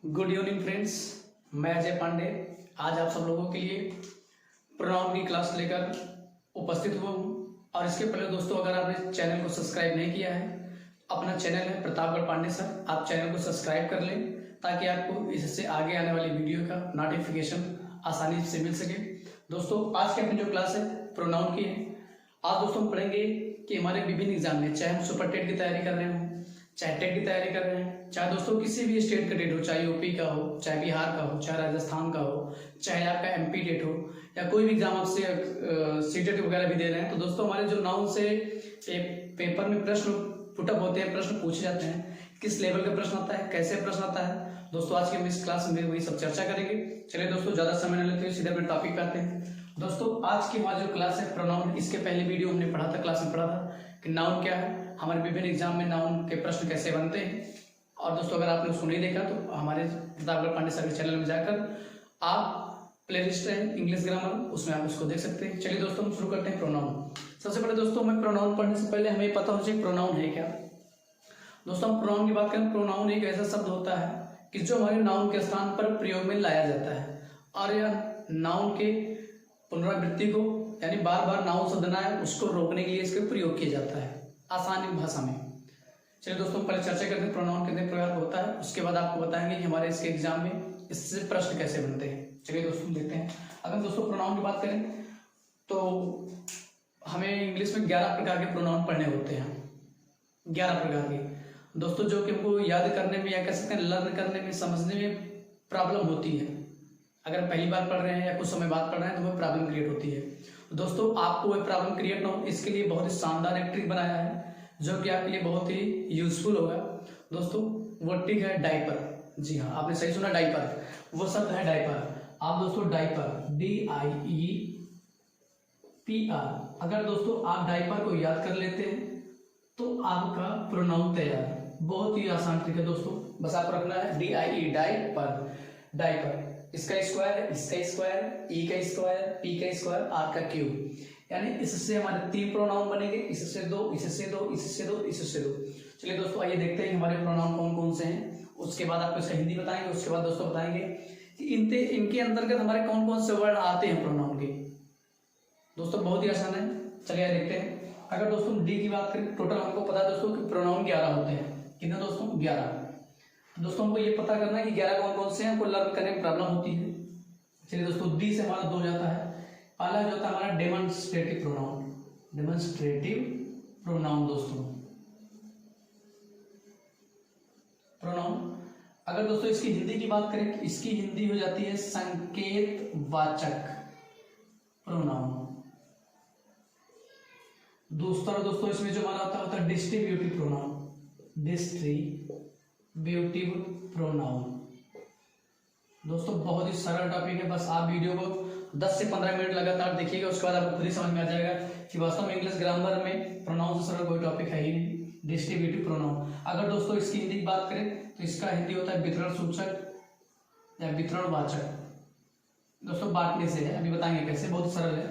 Good evening friends, मैं अजय पांडे आज आप सब लोगों के लिए प्रोनाउन की क्लास लेकर उपस्थित हुआ हूँ। और इसके पहले दोस्तों, अगर आपने चैनल को सब्सक्राइब नहीं किया है, अपना चैनल है प्रतापगढ़ पांडे सर, आप चैनल को सब्सक्राइब कर लें ताकि आपको इससे आगे आने वाली वीडियो का नोटिफिकेशन आसानी से मिल सके। दोस्तों, आज की अपनी जो क्लास है प्रोनाउन की है। आज दोस्तों हम पढ़ेंगे कि हमारे विभिन्न एग्जाम में, चाहे हम सुपर टेट की तैयारी कर रहे हो, चाहे टेट की तैयारी कर रहे हैं, चाहे दोस्तों किसी भी स्टेट का टेट हो, चाहे यूपी का हो, चाहे बिहार का हो, चाहे राजस्थान का हो, चाहे आपका एमपी टेट हो, या कोई भी एग्जाम आपसे सीटेट वगैरह भी दे रहे हैं, तो दोस्तों हमारे जो नाउन से पेपर में प्रश्न पुटअप होते हैं, प्रश्न पूछे जाते हैं, किस लेवल का प्रश्न आता है, कैसे प्रश्न आता है, दोस्तों आज की हम इस क्लास में वही सब चर्चा करेंगे। चलिए दोस्तों, ज्यादा समय न लेते हुए सीधे अपने टॉपिक पे आते हैं। दोस्तों, आज की हमारी जो क्लास है प्रोनाउन, इसके पहले वीडियो हमने पढ़ा था, क्लास में पढ़ा था कि नाउन क्या है, हमारे विभिन्न एग्जाम में नाउन के प्रश्न कैसे बनते हैं। और दोस्तों, अगर आपने उसको नहीं देखा तो हमारे प्रतापगढ़ पांडे सर के चैनल में जाकर आप प्लेलिस्ट है इंग्लिश ग्रामर, उसमें आप उसको देख सकते हैं। चलिए दोस्तों, हम शुरू करते हैं प्रोनाउन। सबसे पहले दोस्तों, हमें प्रोनाउन पढ़ने से पहले हमें पता होना चाहिए प्रोनाउन है क्या। दोस्तों, हम प्रोनाउन की बात करें, प्रोनाउन एक ऐसा शब्द होता है कि जो हमारे नाउन के स्थान पर प्रयोग में लाया जाता है, और यह नाउन के पुनरावृत्ति को, यानी बार बार नाउन शब्द ना है उसको रोकने के लिए इसका प्रयोग किया जाता है आसानी भाषा में। चलिए दोस्तों, पहले चर्चा करते हैं प्रोनाउन कितने प्रकार का होता है, उसके बाद आपको बताएंगे कि हमारे इसके एग्जाम में इससे प्रश्न कैसे बनते हैं। चलिए दोस्तों देखते हैं। अगर दोस्तों प्रोनाउन की बात करें तो हमें इंग्लिश में 11 प्रकार के प्रोनाउन पढ़ने होते हैं, 11 प्रकार के दोस्तों, जो कि हमको याद करने में या कह सकते हैं लर्न करने में, समझने में प्रॉब्लम होती है। अगर पहली बार पढ़ रहे हैं या कुछ समय बाद पढ़ रहे हैं तो वह प्रॉब्लम क्रिएट होती है। दोस्तों, आपको वह प्रॉब्लम क्रिएट ना हो इसके लिए बहुत ही शानदार एक ट्रिक बनाया है जो कि आपके लिए बहुत ही यूजफुल होगा। दोस्तों, वो ट्रिक है डाइपर। जी हाँ, आपने सही सुना, डाइपर, वो शब्द है डाइपर। आप दोस्तों डाइपर, DIEPR, अगर दोस्तों आप डाइपर को याद कर लेते हैं तो आपका प्रोनाउन तैयार। बहुत ही आसान ट्रिक है दोस्तों, बस आपको रखना है DIE, डाइपर, डाइपर। इसका स्क्वायर, इसका स्क्वायर, ई का स्क्वायर, पी का स्क्वायर, आर का क्यूब, यानी इससे हमारे 3 प्रोनाउन बनेंगे, इससे 2, इससे 2, इससे 2, इससे 2। चलिए दोस्तों, आइए देखते हैं हमारे प्रोनाउन कौन कौन से हैं। उसके बाद आपको इसका हिंदी बताएंगे, उसके बाद दोस्तों बताएंगे कि इनके अंतर्गत हमारे कौन कौन से वर्ड आते हैं प्रोनाउन के। दोस्तों बहुत ही आसान है, चलिए देखते हैं। अगर दोस्तों डी की बात करें, टोटल हमको पता है दोस्तों कि प्रोनाउन 11 होते हैं। कितने दोस्तों? 11। दोस्तों हमको ये पता करना है कि 11 कौन कौन से हैं, हमको लर्न करने में प्रॉब्लम होती है। चलिए दोस्तों, डी से हमारा 2 जाता है। पहला जो होता है हमारा डेमोन्स्ट्रेटिव प्रोनाउन, डेमोन्स्ट्रेटिव प्रोनाउन। दोस्तों प्रोनाउन, अगर दोस्तों इसकी हिंदी की बात करें, इसकी हिंदी हो जाती है संकेतवाचक प्रोनाउन। दोस्तों इसमें जो हमारा होता है डिस्ट्रीब्यूटिव प्रोनाउन, डिस्ट्रीब्यूटिव प्रोनाउन। दोस्तों बहुत ही सरल टॉपिक है, बस आप वीडियो को 10 से 15 मिनट लगातार देखिएगा, उसके बाद आपको खुद ही समझ में आ जाएगा कि वास्तव में इंग्लिश ग्रामर में प्रोनाउन से सरल कोई टॉपिक है ही नहीं। डिस्ट्रीब्यूटिव प्रोनाउन, अगर दोस्तों इसकी हिंदी की बात करें तो इसका हिंदी होता है वितरण सूचक या वितरणवाचक। दोस्तों बांटने से है, अभी बताएंगे कैसे, बहुत सरल है।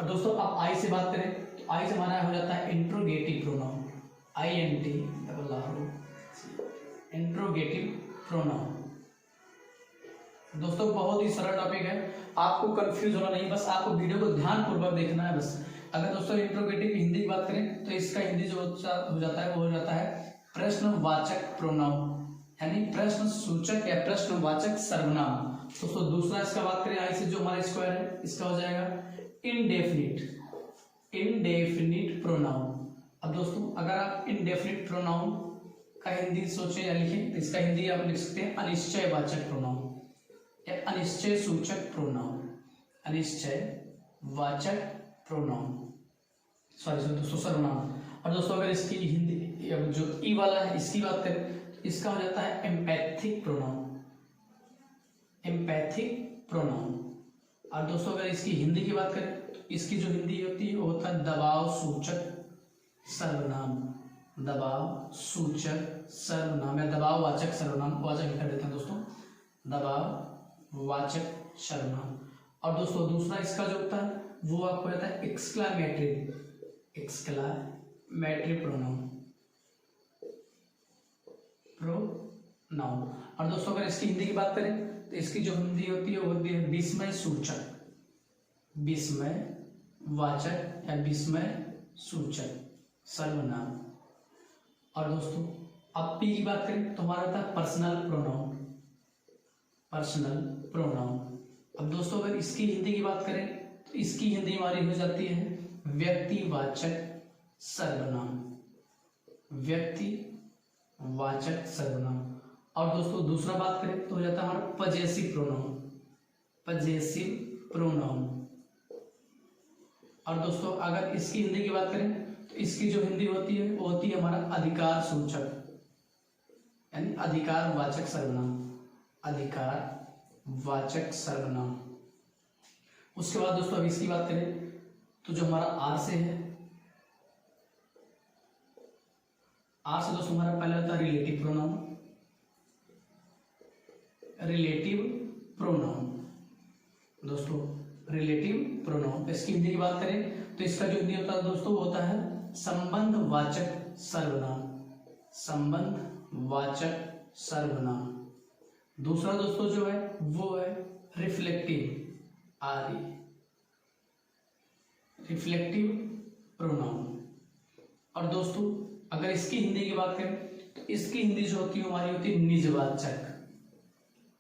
और दोस्तों आप आई से बात करें तो आई से हमारा हो जाता है interrogative pronoun, INT, interrogative pronoun. दोस्तों बहुत ही सरल टॉपिक है, आपको कंफ्यूज होना नहीं, बस आपको वीडियो को ध्यान पूर्वक देखना है बस। अगर दोस्तों इंट्रोगेटिव हिंदी की बात करें तो इसका हिंदी जो हो जाता है वो हो जाता है प्रश्नवाचक प्रोनाउन, यानी प्रश्न सूचक या प्रश्नवाचक सर्वनाम। दोस्तों दूसरा इसका बात करें आई से, जो हमारा स्क्वायर है, इसका हो जाएगा इंडेफिनिट प्रोनाउन। अब दोस्तों अगर आप इंडेफिनिट प्रोनाउन का हिंदी सोचें या लिखें तो इसका हिंदी आप लिख सकते हैं अनिश्चयवाचक प्रोनाउन या अनिश्चय सूचक प्रोनाउन, अनिश्चयवाचक प्रोनाउन, सॉरी दोस्तों सर्वनाम। और दोस्तों अगर इसकी हिंदी जो ई वाला है इसकी बात करें तो इसका हो जाता है एम्पैथिक प्रोनाउन, एम्पैथिक प्रोनाउन। और दोस्तों अगर इसकी हिंदी की बात करें तो इसकी जो हिंदी होती है वो होता है दबाव सूचक सर्वनाम, दबाव सूचक सर्वनाम या दबाव वाचक सर्वनाम, वाचक लिख देते हैं दोस्तों, दबाव वाचक सर्वनाम। और दोस्तों दूसरा इसका जो होता है वो आपको रहता है एक्सक्लामेटरी प्रोनाउन, नाउन। और दोस्तों अगर इसकी हिंदी की बात करें तो इसकी जो हिंदी होती है वो होती है विस्मय सूचक, विस्मयवाचक या विस्मय सूचक सर्वनाम। और दोस्तों अब पी की बात करें तो हमारा था पर्सनल प्रोनाउन, पर्सनल प्रोनाउन। अब दोस्तों अगर इसकी हिंदी की बात करें तो इसकी हिंदी हमारी हो जाती है व्यक्तिवाचक सर्वनाम, व्यक्तिवाचक सर्वनाम। और दोस्तों दूसरा बात करें तो हो जाता है हमारा पजेसिव प्रोनाउन, पजेसिव प्रोनाउन। और दोस्तों अगर इसकी हिंदी की बात करें तो इसकी जो हिंदी होती है वो होती है हमारा अधिकार सूचक यानी अधिकार वाचक सर्वनाम, अधिकार वाचक सर्वनाम। उसके बाद दोस्तों अब इसकी बात करें तो जो हमारा आर से है, आर से दोस्तों हमारा पहला होता है रिलेटिव प्रोनाउन, रिलेटिव प्रोनाउन। दोस्तों रिलेटिव प्रोनाउन इसकी हिंदी की बात करें तो इसका जो हिंदी होता है दोस्तों वो होता है संबंधवाचक सर्वनाम, संबंधवाचक सर्वनाम। दूसरा दोस्तों जो है वो है रिफ्लेक्टिव, रिफ्लेक्टिव प्रोनाउन। और दोस्तों अगर इसकी हिंदी की बात करें तो इसकी हिंदी जो होती है हमारी होती है निजवाचक,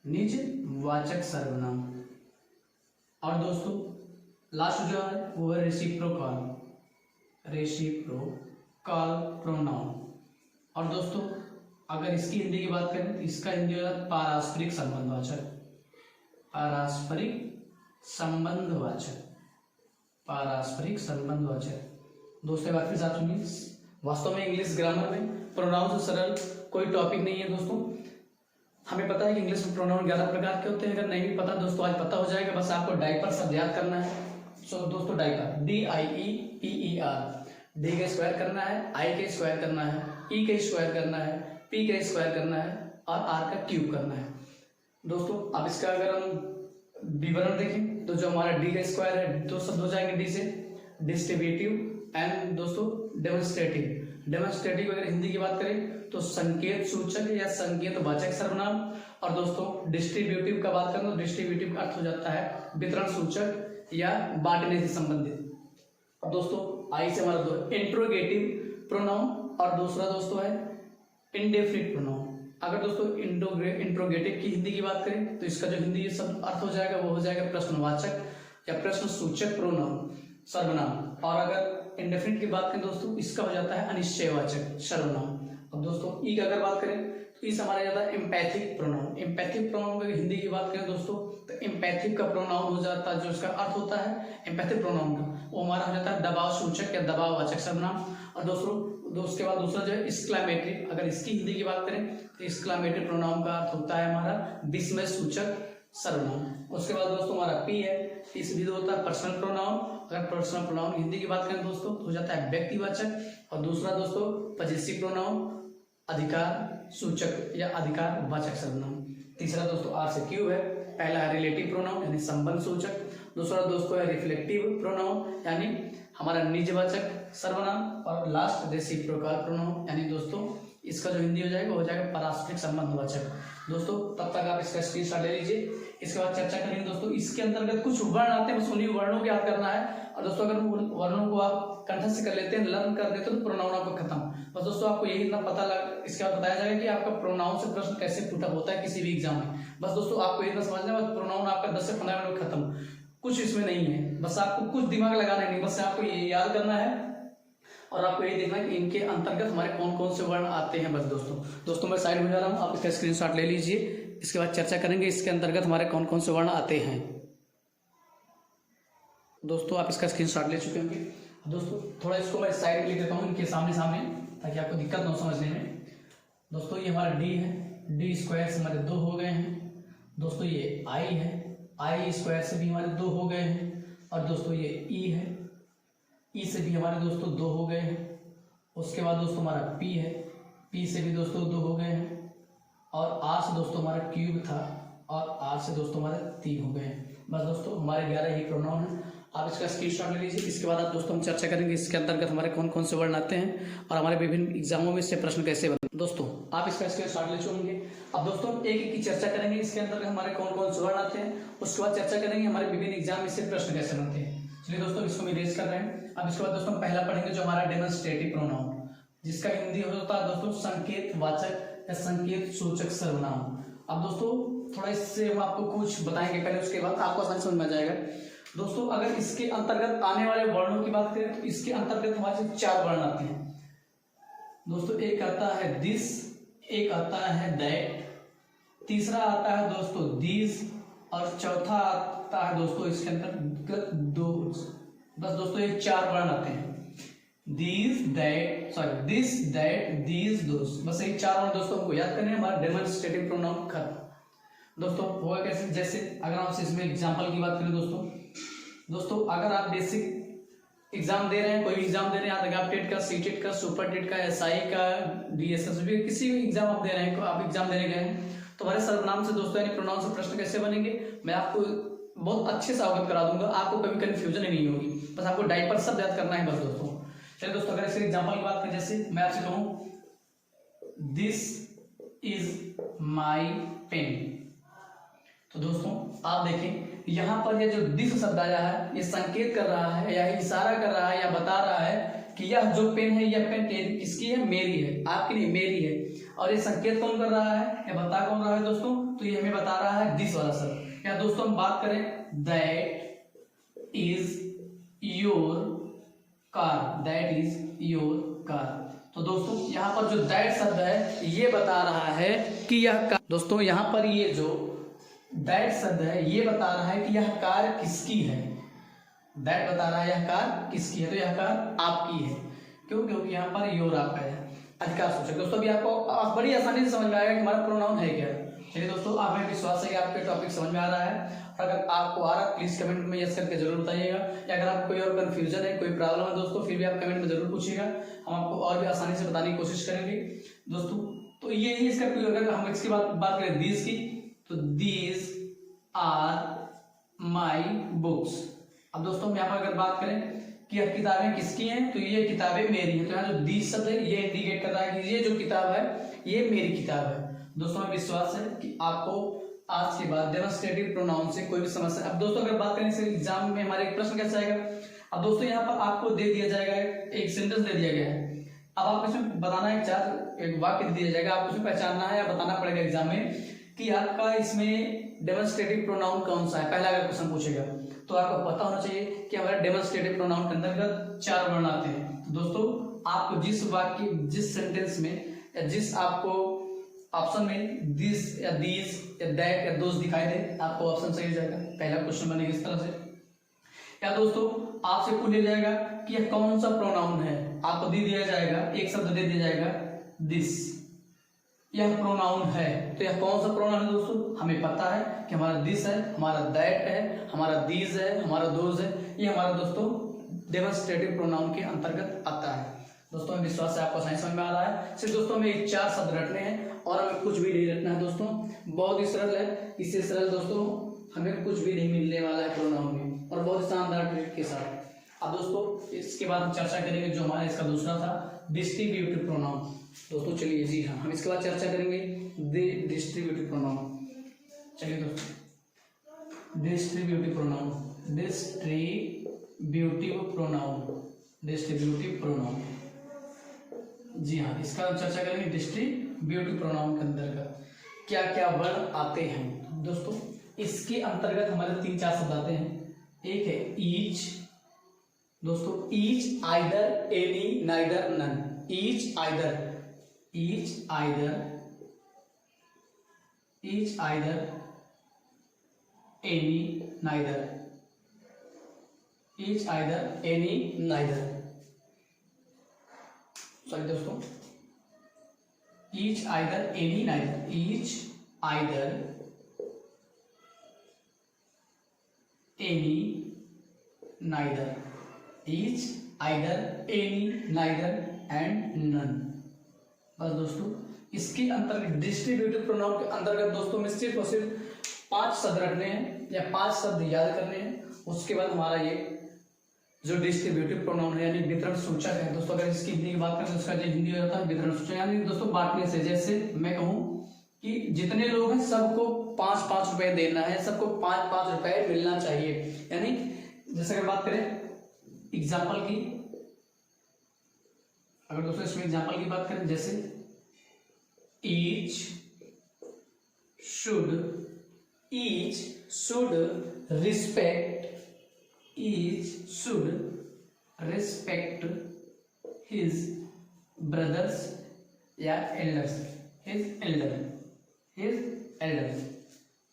निजवाचक सर्वनाम। और दोस्तों लास्ट जो है वो है रेसिप्रोकल, रेसिप्रोकल प्रोनाउन। और दोस्तों अगर इसकी हिंदी की बात करें तो इसका हिंदी होता है पारस्परिक संबंधवाचक, पारस्परिक संबंधवाचक, पारस्परिक संबंधवाचक। दोस्तों बात फिर साथ सुनिए, वास्तव में इंग्लिश ग्रामर में प्रोनाउन से सरल कोई टॉपिक नहीं है दोस्तों। हमें पता है कि इंग्लिश में प्रोनाउन 11 प्रकार के होते हैं, अगर नहीं भी पता दोस्तों आज पता हो जाएगा। बस आपको डायपर शब्द याद करना है। सो दोस्तों डायपर DIEPER, डी का स्क्वायर करना है, आई का स्क्वायर करना है, ई का स्क्वायर करना है, पी का स्क्वायर करना है और आर का क्यूब करना है। दोस्तों अब इसका अगर हम विवरण देखें तो जो हमारा डी का स्क्वायर है दो शब्द हो जाएंगे डी से, डिस्ट्रीब्यूटिव एंड दोस्तों डेमोन्स्ट्रेटिव। डेमोन्स्ट्रेटिव अगर हिंदी की बात करें तो संकेत सूचक या संकेत वाचक सर्वनाम। और दोस्तों डिस्ट्रीब्यूटिव का बात करें तो डिस्ट्रीब्यूटिव का अर्थ हो जाता है वितरण सूचक या बांटने से संबंधित। और दोस्तों आई से हमारा दो इंट्रोगेटिव प्रोनाउन और दूसरा दोस्तों है इंडेफिनिट प्रोनाउन। अगर दोस्तों इंट्रोगेटिव की हिंदी की बात करें तो इसका जो हिंदी सब अर्थ हो जाएगा वो हो जाएगा प्रश्नवाचक या प्रश्न सूचक प्रोनाउन सर्वनाम। और अगर इंडेफिनिट की बात करें दोस्तों इसका हो जाता है अनिश्चयवाचक सर्वनाम। अब दोस्तों ई की अगर बात करें तो इस हमारा जाता है एम्पैथिक प्रोनाउन। एम्पैथिक प्रोनाउन की हिंदी की बात करें दोस्तों तो एम्पैथिक का प्रोनाउन हो जाता है, जो इसका अर्थ होता है एम्पैथिक प्रोनाउन का, वो हमारा हो जाता है दबाव सूचक या दबाववाचक सर्वनाम। और दोस्तों उसके बाद दूसरा जो है एक्सक्लामेटरी, अगर इसकी हिंदी की बात करें तो एक्सक्लामेटरी प्रोनाउन का अर्थ होता है हमारा विस्मय सूचक सर्वनाम। उसके बाद दोस्तों हमारा पी है, इस विधि होता है पर्सनल प्रोनाउन। अगर पर्सनल प्रोनाउन हिंदी की बात करें दोस्तों तो हो जाता है व्यक्तिवाचक। और दूसरा दोस्तों पजेसिव प्रोनाउन अधिकार सूचक या अधिकार वाचक सर्वनाम। तीसरा दोस्तों आर से क्यू है, पहला है रिलेटिव प्रोनाउन यानी संबंध सूचक, दूसरा दोस्तों है रिफ्लेक्टिव प्रोनाउन यानी हमारा निजवाचक सर्वनाम, और लास्ट रेसिप्रोकल प्रोनाउन यानी दोस्तों इसका जो हिंदी हो जाएगा हो जाएगा पारस्परिक संबंधवाचक। दोस्तों तब तक आप इसका स्क्रीनशॉट ले लीजिए, इसके बाद चर्चा करेंगे दोस्तों। इसके अंतर्गत कुछ वर्ण आते हैं, बस उन्हीं वर्णों को याद करना है। और दोस्तों अगर वर्णों को आप कंठस्थ से कर लेते हैं, लर्न कर देते हैं तो प्रोनाउन आपका खत्म। बस दोस्तों आपको यही इतना पता लग, इसके बाद बताया जाएगा कि आपका प्रोनाउन से प्रश्न कैसे पुटअप होता है किसी भी एग्जाम में। बस दोस्तों आपको इतना समझना है, बस प्रोनाउन आपका 10 से 15 मिनट में खत्म, कुछ इसमें नहीं है। बस आपको कुछ दिमाग लगाना नहीं, बस आपको ये याद करना है और आपको ये देखना है कि इनके अंतर्गत हमारे कौन कौन से वर्ण आते हैं। बस दोस्तों मैं साइड में जा रहा हूँ, आप इसका स्क्रीनशॉट ले लीजिए, इसके बाद चर्चा करेंगे इसके अंतर्गत हमारे कौन कौन से वर्ण आते हैं। दोस्तों आप इसका स्क्रीनशॉट ले चुके होंगे। दोस्तों थोड़ा इसको मैं साइड में लिख देता हूँ इनके सामने सामने, ताकि आपको दिक्कत ना हो समझने में। दोस्तों ये हमारा डी है, डी स्क्वायर से हमारे 2 हो गए हैं। दोस्तों ये आई है, आई स्क्वायर से भी हमारे 2 हो गए हैं। और दोस्तों ये ई है, ई से भी हमारे दोस्तों 2 हो गए हैं। उसके बाद दोस्तों हमारा पी है, पी से भी दोस्तों 2 हो गए हैं। और आर से दोस्तों हमारा क्यूब था, और आर से दोस्तों हमारे 3 हो गए हैं। बस दोस्तों हमारे 11 ही प्रोनाउन हैं, आप इसका स्क्रीनशॉट ले लीजिए। इसके बाद आप दोस्तों हम चर्चा करेंगे इसके अंतर्गत हमारे कौन कौन से वर्ण आते हैं और हमारे विभिन्न एग्जामों में इससे प्रश्न कैसे बनते हैं। दोस्तों आप इसका स्क्रीनशॉट ले चुके। अब दोस्तों एक एक की चर्चा करेंगे, इसके अंदर हमारे कौन कौन से वर्ड आते हैं, उसके बाद चर्चा करेंगे हमारे विभिन्न एग्जाम में से प्रश्न कैसे बनते हैं। चलिए दोस्तों इसको हम इरेज कर रहे हैं। अब इसके बाद दोस्तों पहला पढ़ेंगे जो हमारा डेमोन्स्ट्रेटिव प्रोनाउन, जिसका हिंदी होता है दोस्तों संकेत वाचक या संकेत सूचक सर्वनाम। अब दोस्तों थोड़ा इससे हम आपको कुछ बताएंगे पहले, उसके बाद आपको आसानी समझ में आ जाएगा। दोस्तों अगर इसके अंतर्गत आने वाले वर्णों की बात करें तो इसके अंतर्गत हमारे 4 वर्ण आते हैं दोस्तों। एक आता है दिस, एक आता है दैट, तीसरा आता है दोस्तों दीज, और चौथा आता है दोस्तों इसके अंतर्गत दोज। बस दोस्तों ये 4 वर्ण आते हैं, दिस दैट दीज दोज। बस यही 4 वर्ण दोस्तों हमको याद करने हैं, हमारा डेमोन्स्ट्रेटिव प्रोनाउन खत्म। दोस्तों होगा कैसे, जैसे अगर आप इसमें एग्जाम्पल की बात करें दोस्तों अगर आप बेसिक एग्जाम दे रहे हैं, कोई एग्जाम दे रहे हैं, आप टेट का, सीटेट का, सुपर टेट का, एसआई का, डीएसएसबी, किसी भी एग्जाम आप दे रहे हैं, आप एग्जाम देने गए हैं, तो हमारे सर्वनाम से दोस्तों यानी प्रोनाउन से प्रश्न कैसे बनेंगे मैं आपको बहुत अच्छे से अवगत करा दूंगा, आपको कभी कंफ्यूजन ही नहीं होगी। बस आपको डायपर सब याद करना है बस दोस्तों। चलिए दोस्तों अगर इसके एग्जाम्पल की बात करें, जैसे मैं आपसे कहूँ दिस इज माई पेन, तो दोस्तों आप देखें यहाँ पर ये जो दिस शब्द आया है, ये संकेत कर रहा है या इशारा कर रहा है या बता रहा है कि यह जो पेन है, यह पेन किसकी है, मेरी है, आपकी नहीं मेरी है। और ये संकेत कौन कर रहा है, या बता कौन रहा है दोस्तों, तो ये हमें बता रहा है दिस वाला शब्द। या दोस्तों हम बात करें that is your car, that is your car, तो दोस्तों यहाँ पर जो दैट शब्द है ये बता रहा है कि यह कार, दोस्तों यहाँ पर ये जो दैट शब्द है ये बता रहा है कि यह कार किसकी है। दैट बता रहा है यह कार किसकी है, तो यह कार आपकी है। क्यों, क्योंकि यहाँ पर योर आपका है, अधिकार सूचक। दोस्तों अभी आपको बड़ी आसानी से समझ में आएगा कि हमारा प्रोनाउन है क्या। चलिए दोस्तों आप हमें विश्वास है कि आपके टॉपिक समझ में आ रहा है, और अगर आपको आ रहा है प्लीज कमेंट में यस करके जरूर बताइएगा, या अगर आपको कोई और कंफ्यूजन है, कोई प्रॉब्लम है दोस्तों, फिर भी आप कमेंट में जरूर पूछिएगा, हम आपको और भी आसानी से बताने की कोशिश करेंगे दोस्तों। तो ये ही इसका, अगर हम इसकी बात करें दीज की, तो दीज आर माई बुक्स। अब दोस्तों हम यहाँ पर अगर बात करें कि यह किताबें किसकी हैं, तो ये किताबें मेरी हैं, तो यहाँ जो दीज शब्द है ये इंडिकेट कर रहा है कि ये जो किताब है ये मेरी किताब है। दोस्तों हमें विश्वास है कि आपको आज के बाद डेमोन्स्ट्रेटिव प्रोनाउन से कोई भी समस्या। अब दोस्तों अगर बात करें इस एग्जाम में हमारे एक प्रश्न कैसे आएगा, अब दोस्तों यहाँ पर आपको दे दिया जाएगा एक सेंटेंस दे दिया गया है, अब आप इसमें बताना है एक वाक्य दिया जाएगा, आपको इसमें पहचानना है या बताना पड़ेगा एग्जाम में कि आपका इसमें डेमोन्स्ट्रेटिव प्रोनाउन कौन सा है। पहला अगर क्वेश्चन पूछेगा तो आपको पता होना चाहिए कि हमारे डेमोन्स्ट्रेटिव प्रोनाउन के अंतर्गत 4 वर्ण आते हैं। तो दोस्तों आपको जिस वाक्य, जिस सेंटेंस में या जिस आपको ऑप्शन में दिस या दीज या दैट या दोस्त दिखाई दे, आपको ऑप्शन सही हो जाएगा। पहला क्वेश्चन बनेगा इस तरह से। या दोस्तों आपसे पूछ लिया जाएगा कि यह कौन सा प्रोनाउन है, आपको दे दिया जाएगा, एक शब्द दे दिया जाएगा दिस, यह प्रोनाउन है, तो यह कौन सा प्रोनाउन है दोस्तों, हमें पता है कि हमारा दिस है, हमारा दैट है, हमारा दीज है, हमारा दोज है, ये हमारा दोस्तों डेमोन्स्ट्रेटिव प्रोनाउन के अंतर्गत आता है। दोस्तों हमें विश्वास है आपको समझ में आ रहा है। सिर्फ दोस्तों हमें 4 शब्द रटने हैं और हमें कुछ भी नहीं रटना है दोस्तों, बहुत ही सरल है। इससे सरल दोस्तों हमें कुछ भी नहीं मिलने वाला है प्रोनाउन में, और बहुत शानदार ट्रिक के साथ। अब दोस्तों इसके बाद हम चर्चा करेंगे जो हमारा इसका दूसरा था डिस्ट्रीब्यूटिव प्रोनाउन। दोस्तों चलिए जी हाँ, हम इसके बाद चर्चा करेंगे डिस्ट्रीब्यूटिव प्रोनाउन। चलिए दोस्तों डिस्ट्रीब्यूटिव प्रोनाउन, डिस्ट्रीब्यूटिव प्रोनाउन, जी हाँ, इसका हम चर्चा करेंगे डिस्ट्रीब्यूटिव प्रोनाउन के अंतर्गत क्या क्या वर्ण आते हैं। दोस्तों इसके अंतर्गत हमारे 3-4 शब्द आते हैं। एक है ईच, दोस्तों each, either, any, neither, none. Each either, any, neither, each either, any, neither. Sorry दोस्तों, each either, any, neither, each either, any, neither, each either, any, neither and none. बस दोस्तों इसके अंतर्गत डिस्ट्रीब्यूटिव प्रोनाउन के अंतर्गत दोस्तों में सिर्फ और सिर्फ 5 शब्द रखने हैं या 5 शब्द याद करने हैं। उसके बाद हमारा ये जो डिस्ट्रीब्यूटिव प्रोनाउन है यानी वितरण सूचक है दोस्तों, अगर इसकी हिंदी की बात करें तो इसका जो हिंदी होता है वितरण सूचक, यानी दोस्तों बांटने से, जैसे मैं कहूँ कि जितने लोग हैं सबको 5-5 रुपए देना है, सबको 5-5 रुपए मिलना चाहिए। यानी जैसे अगर बात करें एग्जाम्पल की, अगर दोस्तों इसमें एग्जाम्पल की बात करें, जैसे each should respect his brothers या एल्डर्स, हिज एल्डर्स।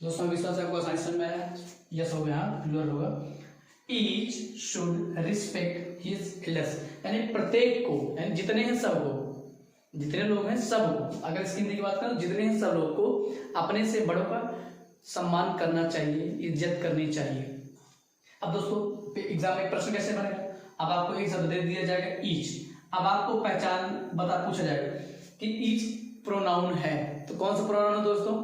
दोस्तों विश्वास आपको आसानी समझ में आया, यस हो गया, क्लियर होगा। Each should respect his elders, यानी प्रत्येक को, यानी जितने हैं सबको, जितने लोग हैं सबको, अगर इसकी हिंदी की बात करें जितने हैं सब लोग को अपने से बड़ों का सम्मान करना चाहिए, इज्जत करनी चाहिए। अब दोस्तों एग्जाम में प्रश्न कैसे बनेगा, अब आपको एक शब्द दे दिया जाएगा ईच, अब आपको पहचान पूछा जाएगा कि ईच प्रोनाउन है, तो कौन सा प्रोनाउन है दोस्तों,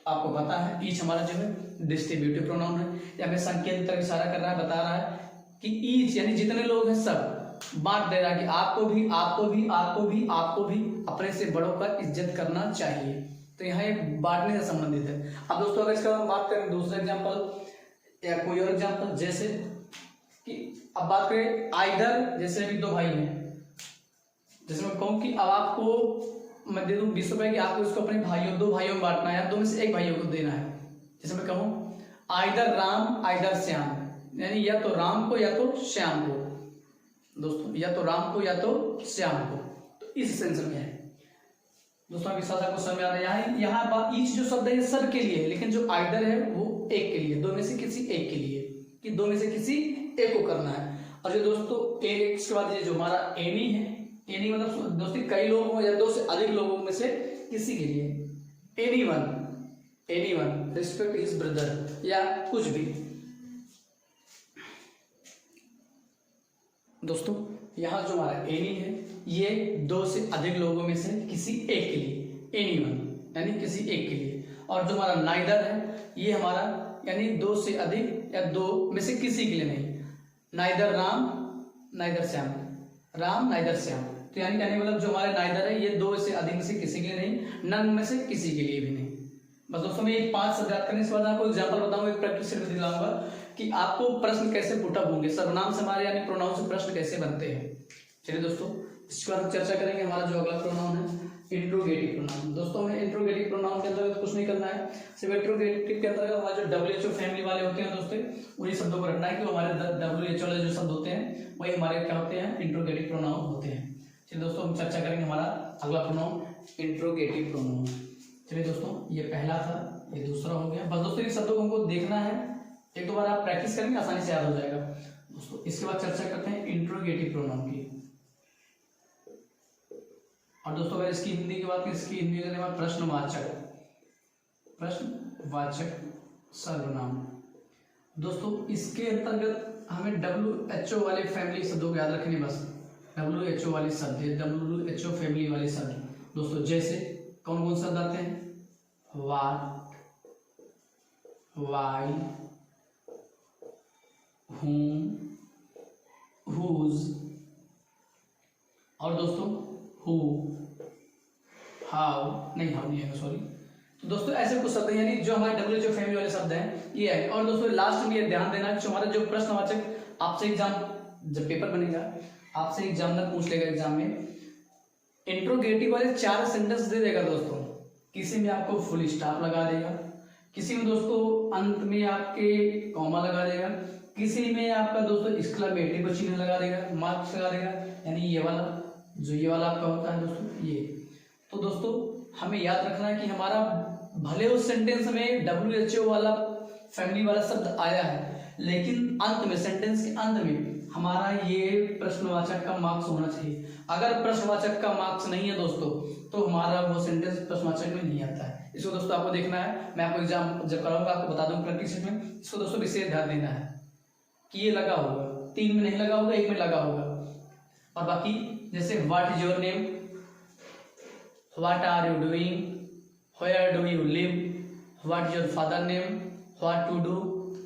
आपको पता है ईच हमारा जो है डिस्ट्रीब्यूटिव प्रोनाउन है, या हमें संकेत की तरफ इशारा कर रहा है, बता रहा है कि ईच यानी जितने लोग हैं सब, बांट दे रहा है कि आपको भी अपने से बड़ों का इज्जत करना चाहिए। तो यहाँ ये बांटने से संबंधित है। अब दोस्तों अगर इसका हम बात करें दूसरा एग्जाम्पल या कोई और एग्जाम्पल, जैसे कि अब बात करें आइदर, जैसे अभी 2 भाई हैं, जैसे मैं कहूँ कि अब आपको मैं दे दूं 20 रुपए की, आपको इसको अपने भाइयों 2 भाइयों में बांटना है, 2 में से एक भाइयों को देना है। जैसे मैं कहूँ आइदर राम आइदर श्याम, यानी या तो राम को या तो श्याम को, दोस्तों या तो राम को या तो श्याम को, तो इस सेंस में है दोस्तों। विश्वास आपको समझ में आ रहा है। यहाँ बात ईच जो शब्द है ये सब के लिए है, लेकिन जो आइदर है वो एक के लिए, 2 में से किसी एक के लिए, कि 2 में से किसी एक को करना है। और जो दोस्तों एक के बाद ये जो हमारा एनी है, एनी मतलब दोस्तों कई लोगों या 2 से अधिक लोगों में से किसी के लिए, एनीवन रिस्पेक्ट हिज ब्रदर या कुछ भी। दोस्तों यहाँ जो हमारा एनी है ये 2 से अधिक लोगों में से किसी एक के लिए, एनीवन यानी किसी एक के लिए। और जो हमारा नाइदर है ये हमारा यानी 2 से अधिक या 2 में से किसी के लिए नहीं, neither Ram neither Shyam, Ram neither Shyam, तो यानी कहने मतलब जो हमारे नाइदर है ये 2 से अधिक में से किसी के लिए नहीं, नन में से किसी के लिए भी नहीं। बस दोस्तों मैं 5 शब्द याद करने के बाद आपको एग्जांपल बताऊंगा, एक प्रैक्टिस करके दिलाऊंगा कि आपको प्रश्न कैसे पुटअप होंगे, सर्वनाम से हमारे यानी प्रोनाउन से प्रश्न कैसे बनते हैं। चलिए दोस्तों इसके बाद हम चर्चा करेंगे हमारा जो अगला प्रोनाउन है इंट्रोगेटिव प्रोनाउन। दोस्तों हमें इंट्रोगेटिव प्रोनाउन के अंतर्गत कुछ नहीं करना है, सिर्फ इंट्रोगेटिव के अंतर्गत हमारे जो WHO फैमिली वाले होते हैं दोस्तों उन्हीं शब्दों को रखना है कि हमारे WHO वाले जो शब्द होते हैं वही हमारे क्या होते हैं, इंट्रोगेटिव प्रोनाउन होते हैं। चलिए दोस्तों हम चर्चा करेंगे हमारा अगला प्रोनाउन इंट्रोगेटिव प्रोनाउन। चलिए दोस्तों ये पहला था, ये दूसरा हो गया। बस दोस्तों इन शब्दों को हमको देखना है, एक दो बार आप प्रैक्टिस करेंगे आसानी से याद हो जाएगा दोस्तों। इसके बाद चर्चा करते हैं इंट्रोगेटिव प्रोनाउन की। और दोस्तों अगर इसकी हिंदी की बात करें, इसकी हिंदी का नाम प्रश्नवाचक सर्वनाम। दोस्तों इसके अंतर्गत हमें WHO वाले फैमिली शब्दों को याद रखने, बस WHO वाले शब्द, WHO फैमिली वाले शब्द दोस्तों, जैसे कौन कौन शब्द आते हैं, व्हाट, व्हाई, whom, whose, और दोस्तों who, how नहीं है सॉरी। तो दोस्तों ऐसे कुछ शब्द यानी जो हमारे WHO फैमिली वाले शब्द हैं ये है। और दोस्तों लास्ट में ये ध्यान देना कि हमारा जो प्रश्नवाचक आपसे एग्जाम जब पेपर बनेगा आपसे एग्जामिनर पूछ लेगा एग्जाम में, इंट्रोगेटिव वाले 4 सेंटेंस दे देगा दोस्तों। किसी में आपको फुल स्टॉप लगा देगा, किसी में दोस्तों अंत में आपके कॉमा लगा देगा, किसी में आपका दोस्तों एक्सक्लेमेटरी को चिन्ह लगा देगा, मार्क्स लगा देगा, यानी ये वाला जो ये वाला आपका होता है दोस्तों ये। तो दोस्तों हमें याद रखना है कि हमारा भले उस सेंटेंस में WHO वाला फैमिली वाला शब्द आया है, लेकिन अंत में सेंटेंस के अंत में हमारा ये प्रश्नवाचक का मार्क्स होना चाहिए। अगर प्रश्नवाचक का मार्क्स नहीं है दोस्तों तो हमारा वो सेंटेंस प्रश्नवाचक में नहीं आता है। इसको दोस्तों आपको देखना है, मैं आपको एग्जाम जब कराऊंगा आपको बता दूंगा प्रैक्टिस में। इसको दोस्तों विशेष ध्यान देना है कि ये लगा होगा, 3 में नहीं लगा होगा, 1 में लगा होगा। और बाकी जैसे what is your name, what are you doing, where do you live, what is your father name, what to do,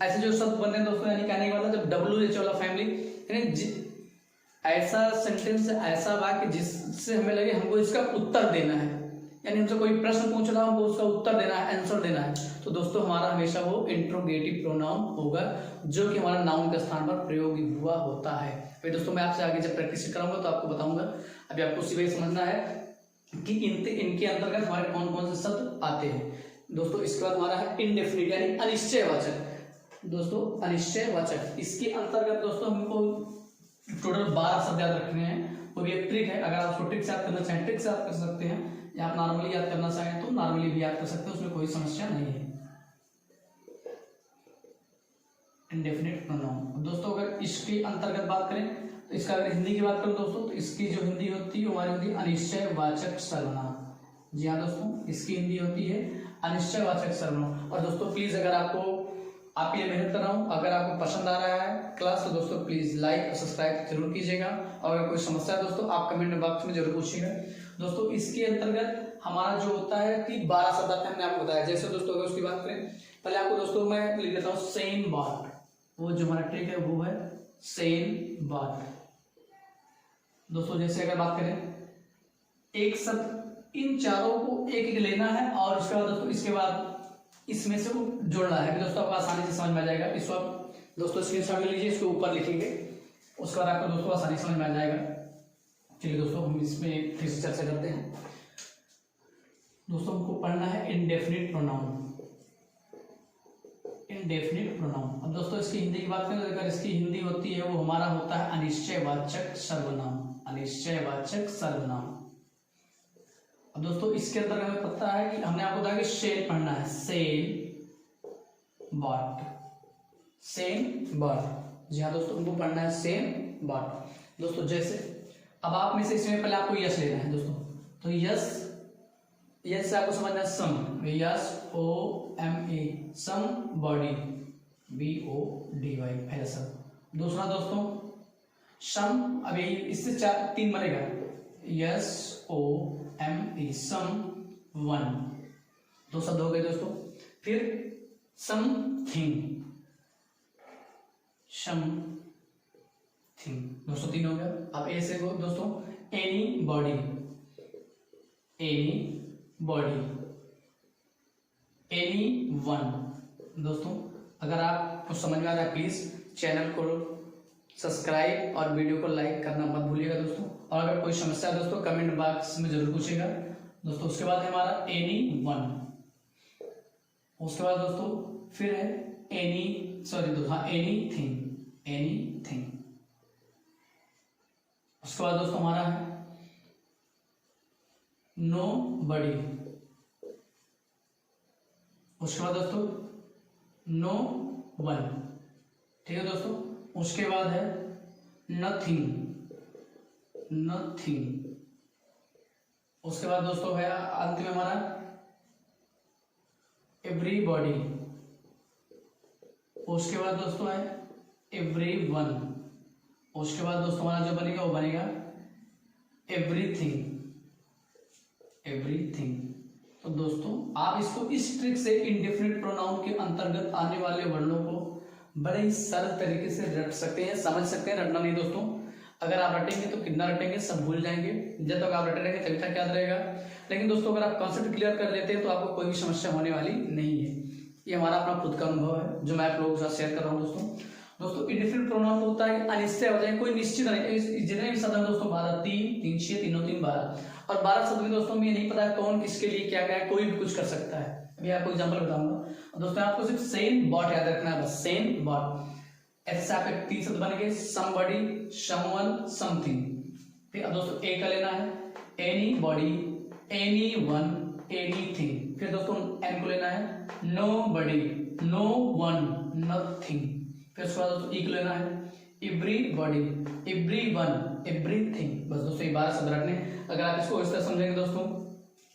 ऐसे जो शब्द बन रहे हैं दोस्तों, यानी कहने का मतलब जब WH वाला फैमिली, यानी ऐसा सेंटेंस, ऐसा वाक्य जिससे हमें लगे हमको इसका उत्तर देना है, यानी हमसे कोई प्रश्न पूछ रहा है, हमको उसका उत्तर देना है, आंसर देना है, तो दोस्तों हमारा हमेशा वो इंट्रोगेटिव प्रोनाउन होगा, जो कि हमारा नाउन के स्थान पर प्रयोग हुआ होता है। अभी दोस्तों मैं आपसे आगे जब प्रैक्टिस कराऊंगा तो आपको बताऊंगा। अभी आपको सिर्फ समझना है कि इनके अंतर्गत हमारे कौन कौन से शब्द आते हैं। दोस्तों इसके बाद हमारा है इंडेफिनिट यानी अनिश्चयवाचक। दोस्तों अनिश्चयवाचक, इसके अंतर्गत दोस्तों हमको टोटल 12 शब्द याद रखने हैं। वो भी एक ट्रिक है, अगर आप उसको ट्रिक से याद करना चाहें ट्रिक से याद कर सकते हैं, या आप नॉर्मली याद करना चाहें तो नॉर्मली भी याद कर सकते हैं, उसमें कोई समस्या नहीं है। इंडेफिनिट प्रोनाउन दोस्तों, अगर इसके अंतर्गत बात करें तो इसका अगर हिंदी की बात करें दोस्तों, तो इसकी जो हिंदी होती है हमारी होती है अनिश्चयवाचक सर्वनाम। जी हाँ दोस्तों, इसकी हिंदी होती है अनिश्चयवाचक सर्वनाम। और दोस्तों प्लीज अगर आपको आप ये मेहनत कर रहा हूँ, अगर आपको पसंद आ रहा है क्लास तो दोस्तों प्लीज लाइक और सब्सक्राइब जरूर कीजिएगा। और अगर कोई समस्या है दोस्तों आप कमेंट बॉक्स में जरूर पूछिएगा। दोस्तों इसके अंतर्गत हमारा जो होता है कि 12 शब्द हमने आपको बताया। जैसे दोस्तों अगर उसकी बात करें, पहले आपको दोस्तों मैं लिख देता हूँ सेम बात, वो जो हमारा ट्रिक है वो है सेम बात। दोस्तों जैसे अगर बात करें एक शब्द, इन चारों को एक एक लेना है और उसके बाद दोस्तों इसके बाद इसमें से वो जोड़ना है। दोस्तों आपको आसानी से समझ में आ जाएगा। इसको आप दोस्तों स्क्रीनशॉट में लीजिए, इसको ऊपर लिखेंगे, उसके बाद आपको दोस्तों आसानी समझ में आ जाएगा। चलिए दोस्तों हम इसमें फिर से चर्चा करते हैं। दोस्तों हमको पढ़ना है इंडेफिनिट प्रोनाउन। इंडेफिनिट प्रोनाउन, अब दोस्तों इसकी हिंदी की बात करें तो अगर इसकी हिंदी होती है वो हमारा होता है अनिश्चयवाचक सर्वनाम। अनिश्चयवाचक सर्वनाम। अब दोस्तों इसके अंदर हमें पता है कि हमने आपको बताया कि सेल पढ़ना है, सेल बॉट, सेम बॉट। जी हाँ दोस्तों हमको पढ़ना है सेम बॉट। दोस्तों जैसे अब आप में से इसमें पहले आपको यस लेना है दोस्तों, तो यस, यस से आपको समझना है some, S O M E, some body, BODY पहला शब्द। दूसरा दोस्तों सम, अब यही इससे 3 बनेगा, SOME सम वन, 2 शब्द हो गए दोस्तों। फिर समथिंग, समथिंग, दोस्तों 3 हो गया। अब ए से दोस्तों any body, any body, any one. दोस्तों अगर आपको समझ में आ रहा है प्लीज चैनल को सब्सक्राइब और वीडियो को लाइक करना मत भूलिएगा दोस्तों। और अगर कोई समस्या है दोस्तों कमेंट बॉक्स में जरूर पूछेगा दोस्तों। उसके बाद है हमारा एनी वन, उसके बाद दोस्तों फिर है एनी, सॉरी दोस्तों एनीथिंग, एनीथिंग। उसके बाद दोस्तों हमारा है नो बडी, उसके बाद दोस्तों नो वन, ठीक है दोस्तों। उसके बाद है नथिंग, नथिंग। उसके बाद दोस्तों है अंत में हमारा एवरीबॉडी, उसके बाद दोस्तों है एवरीवन, उसके बाद दोस्तों हमारा जो बनेगा वो बनेगा एवरीथिंग, एवरीथिंग। तो दोस्तों आप इसको इस ट्रिक से इंडेफिनिट प्रोनाउन के अंतर्गत आने वाले वर्णों को बड़े ही सरल तरीके से रट सकते हैं, समझ सकते हैं। रटना नहीं दोस्तों, अगर आप रटेंगे तो कितना रटेंगे सब भूल जाएंगे, जब तक आप रटे रहेंगे तभी तक याद रहेगा। लेकिन दोस्तों अगर आप कॉन्सेप्ट क्लियर कर लेते हैं तो आपको कोई भी समस्या होने वाली नहीं है। ये हमारा अपना खुद का अनुभव है जो मैं आप लोगों के साथ शेयर कर रहा हूँ दोस्तों। दोस्तों इंडेफिनिट प्रोनाउन होता है अनिश्चय हो जाए, कोई निश्चित नहीं। जितने भी शब्द हैं दोस्तों 12, 3, 3, 6, 3, 3, 12 और 12 शब्द में दोस्तों में ये नहीं पता है कौन किसके लिए क्या क्या है, कोई भी कुछ कर सकता है। अभी आपको एग्जांपल बताऊंगा दोस्तों, आपको सिर्फ सेम बॉट याद रखना है बस, सेम बॉट। ऐसे आपके 3 शब्द बन गए, समबडी, समवन, समथिंग। फिर अब दोस्तों ए का लेना है any body, any one, anything. फिर दोस्तों एन को लेना है नो बडी, नो वन, नथिंग। फिर उसके बाद दोस्तों ई को लेना है every body, every one, everything. बस दोस्तों ये 12 शब्द रखने। अगर आप इसको इस तरह समझेंगे दोस्तों,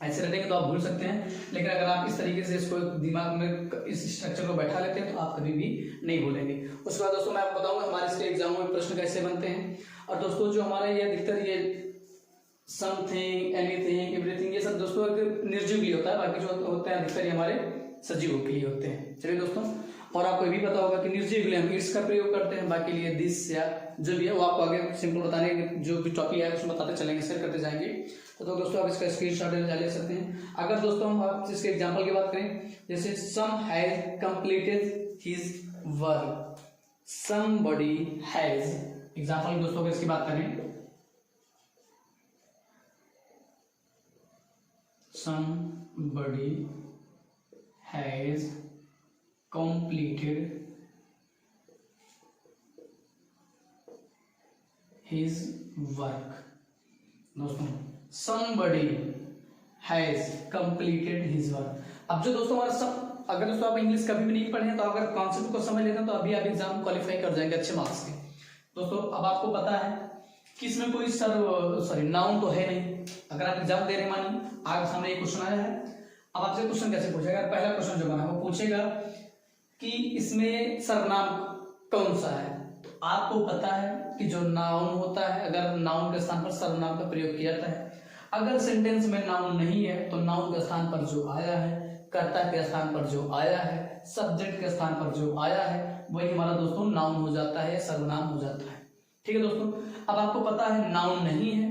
ऐसे रटेंगे तो आप भूल सकते हैं, लेकिन अगर आप इस तरीके से इसको दिमाग में इस स्ट्रक्चर को बैठा लेते हैं तो आप कभी भी नहीं भूलेंगे। उसके बाद दोस्तों मैं आपको बताऊंगा हमारे इसके एग्जामों में प्रश्न कैसे बनते हैं। और दोस्तों जो हमारे ये अधिकतर ये समथिंग, एनीथिंग, एवरीथिंग, ये सब दोस्तों एक निर्जीव भी होता है, बाकी जो होते हैं अधिकतर हमारे सजीवों के लिए होते हैं। चलिए दोस्तों, और आपको ये भी पता होगा कि निर्जीव के लिए हम इट्स का प्रयोग करते हैं, बाकी लिए दिस या जो भी है वो आपको आगे सिंपल बताने जो भी टॉपिक है उसमें बताते चलेंगे, शेयर करते जाएंगे। तो दोस्तों आप इसका स्क्रीनशॉट ले सकते हैं। अगर दोस्तों हम आप इसके एग्जांपल की बात करें, जैसे some has completed his work, somebody has, example दोस्तों अगर इसकी बात करें, somebody has completed his work। दोस्तों somebody has completed his work। अब जो दोस्तों हमारा सब, अगर दोस्तों आप इंग्लिश कभी भी नहीं पढ़े हैं तो अगर कॉन्सेप्ट को समझ लेते हैं तो अभी आप एग्जाम क्वालिफाई कर जाएंगे अच्छे मार्क्स के। दोस्तों अब आपको पता है कि इसमें कोई सॉरी नाउन तो है नहीं। अगर आप एग्जाम दे रहे हैं, मानिए आगे सामने एक क्वेश्चन आया है, अब आपसे क्वेश्चन कैसे पूछेगा? पहला क्वेश्चन जो बना वो पूछेगा कि इसमें सर्वनाम कौन सा है। तो आपको पता है कि जो नाउन होता है, अगर नाउन के स्थान पर सर्वनाम का प्रयोग किया जाता है। अगर सेंटेंस में नाउन नहीं है तो नाउन के स्थान पर जो आया है, कर्ता के स्थान पर जो आया है, सब्जेक्ट के स्थान पर जो आया है, वही हमारा दोस्तों नाउन हो जाता है, सर्वनाम हो जाता है। ठीक है दोस्तों, अब आपको पता है नाउन नहीं है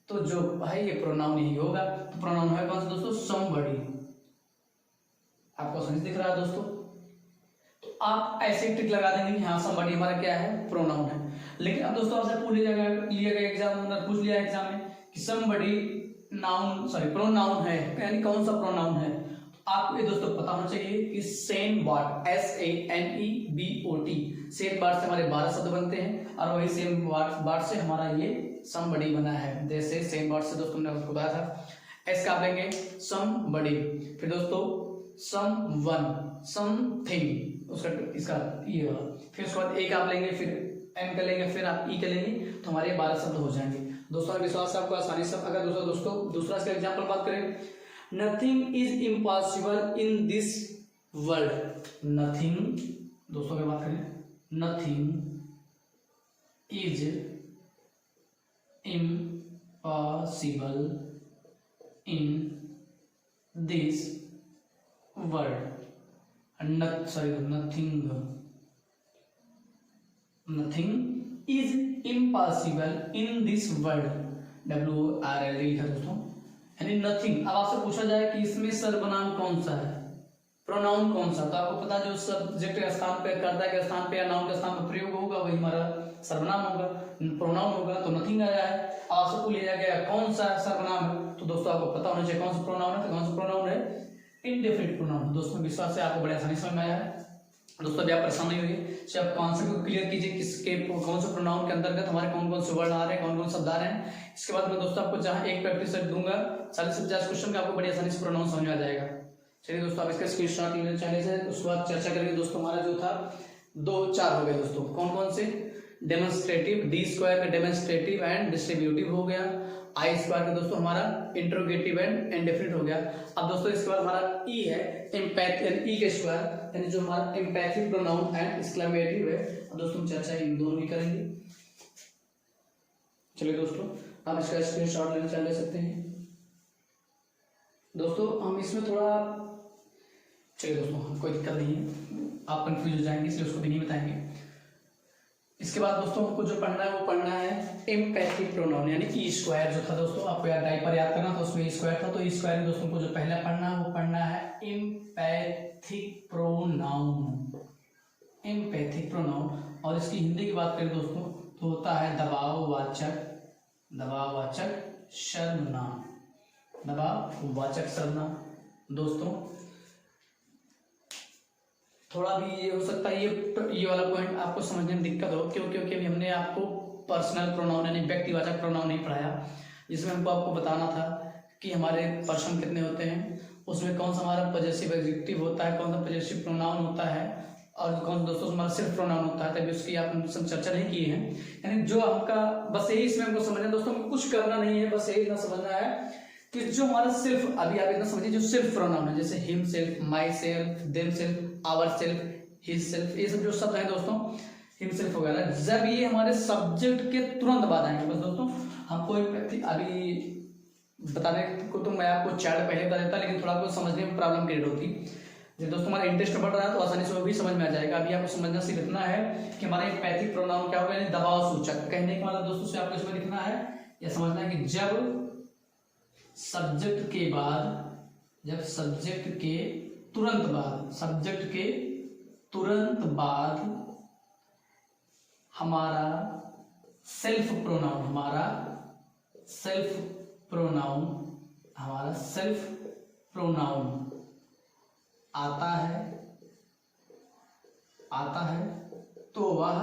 तो जो है ये प्रोनाउन ही होगा। तो प्रोनाउन है कौन सा दोस्तों? समबडी। आपको समझ दिख रहा है दोस्तों? तो आप ऐसे टिक लगा देंगे कि हाँ समबडी हमारा क्या है? प्रोनाउन है। लेकिन अब दोस्तों आपसे पूछ लिया गया एग्जाम में, पूछ लिया एग्जाम में कि समबडी नाउन सॉरी प्रोनाउन है, यानी कौन सा प्रोनाउन है? आपको ये दोस्तों पता होना चाहिए कि same word SANEBOT, same word से हमारे 12 शब्द बनते हैं और वही सेम वर्ड से हमारा ये समबडी बना है। जैसे सेम वर्ड से दोस्तों ने आपको बताया था, एस का आप लेंगे समबडी, फिर दोस्तों समवन, समथिंग, उसका इसका ये होगा, फिर उसके बाद एक आप लेंगे, फिर एम का लेंगे, फिर आप ई का लेंगे, तो हमारे 12 शब्द हो जाएंगे। दोस्तों विश्वास है आपको आसानी से। अगर दोस्तों दूसरा इसका एग्जाम्पल बात करें, nothing is impossible in this world. Nothing दोस्तों की बात करें, nothing is impossible in this world. Nothing is impossible in this world, WRLD लिखा दोस्तों, यानी नथिंग। अब आपसे पूछा जाए कि इसमें सर्वनाम कौन सा है, प्रोनाउन कौन सा, तो आपको पता जो सब्जेक्ट के स्थान पे, कर्ता के स्थान पे या नाउन के स्थान पे प्रयोग होगा वही हमारा सर्वनाम होगा, प्रोनाउन होगा। तो नथिंग आया है। आपसे पूछ लिया गया कौन सा सर्वनाम है, तो दोस्तों आपको पता होना चाहिए कौन सा प्रोनाउन है। तो कौन सा प्रोनाउन है? Indefinite pronoun. दोस्तों विश्वास है आपको बड़े आसानी समझ में आया है। दोस्तों अभी आप परेशान नहीं होइए, सिर्फ आप कॉन्सेप्ट को क्लियर कीजिए किसके कौन से प्रोनाउन के अंतर्गत हमारे कौन कौन से वर्ड आ रहे हैं, कौन कौन शब्द आ रहे हैं। इसके बाद मैं दोस्तों आपको जहां एक प्रैक्टिस सेट दूंगा 40 से 50 क्वेश्चन का, आपको बड़ी आसानी से प्रोनाउन समझ में आ जाएगा। चलिए दोस्तों आप इसका स्क्रीनशॉट ले लेने से उसके बाद चर्चा करेंगे। दोस्तों हमारा जो था 2-4 हो गए दोस्तों, कौन कौन से? डेमोन्स्ट्रेटिव, D स्क्वायर का डेमोन्स्ट्रेटिव एंड डिस्ट्रीब्यूटिव हो गया, I स्क्वायर का दोस्तों हमारा इंट्रोगेटिव एंड इंडेफिनिट हो गया। अब दोस्तों इसके बाद हमारा E है एम्पैथी, यानी E के स्क्वायर, यानी जो हमारा एम्पैथिक प्रोनाउन एंड एक्सक्लेमेटिव है। अब दोस्तों हम चर्चा इन दोनों की करेंगे। चलिए दोस्तों आप इसका स्क्रीनशॉट ले सकते हैं। दोस्तों हम इसमें थोड़ा, चलिए दोस्तों कोई दिक्कत नहीं है, आप कंफ्यूज हो जाएंगे इसलिए उसको भी नहीं बताएंगे। इसके बाद दोस्तों हमको जो पढ़ना है वो पढ़ना है एम्पैथिक प्रोनाउन, यानी ई स्क्वायर जो था दोस्तों, आपको डायपर याद करना था, उसमें ई स्क्वायर था। तो ई स्क्वायर दोस्तों को जो पहला पढ़ना है वो पढ़ना है एम्पैथिक प्रोनाउन, एम्पैथिक प्रोनाउन। और इसकी हिंदी की बात करें दोस्तों तो होता है दबाववाचक, दबाववाचक सर्वनाम, दबाववाचक सर्वनाम। दोस्तों थोड़ा भी ये हो सकता है ये वाला पॉइंट आपको समझने में दिक्कत हो, क्यों? क्योंकि अभी हमने आपको पर्सनल प्रोनाउन यानी व्यक्तिवाचक प्रोनाउन नहीं पढ़ाया, जिसमें हमको आपको बताना था कि हमारे पर्सन कितने होते हैं, उसमें कौन सा हमारा पॉजेसिव एडजेक्टिव होता है, कौन सा पॉजेसिव प्रोनाउन होता है और कौन दोस्तों हमारा सिर्फ प्रोनाउन होता है। तभी उसकी आप चर्चा नहीं की है। यानी जो आपका बस यही इसमें हमको समझना है दोस्तों, कुछ करना नहीं है, बस यही इतना समझना है कि जो हमारा सिर्फ, अभी आप इतना समझिए जो सिर्फ प्रोनाउन है, जैसे himself, myself, themself, ourself, his self, ये सब जो शब्द हैं दोस्तों, हिम सेल्फ वगैरह, जब ये हमारे सब्जेक्ट के तुरंत बाद आएंगे, बस दोस्तों हमको अभी बताने को तो मैं आपको चैट पहले बता देता, लेकिन थोड़ा कुछ समझने में प्रॉब्लम क्रिएट होती। जब दोस्तों हमारा इंटरेस्ट बढ़ रहा है तो आसानी से वो भी समझ में आ जाएगा। अभी आपको समझना से लिखना है कि हमारा इम्पैथिक प्रोनाउन क्या होगा, यानी दबाव सूचक। कहने का मतलब दोस्तों से आपको इसमें लिखना है या समझना है कि जब सब्जेक्ट के बाद, जब सब्जेक्ट के तुरंत बाद, सब्जेक्ट के तुरंत बाद हमारा सेल्फ प्रोनाउन, हमारा सेल्फ प्रोनाउन, हमारा सेल्फ प्रोनाउन आता है तो वह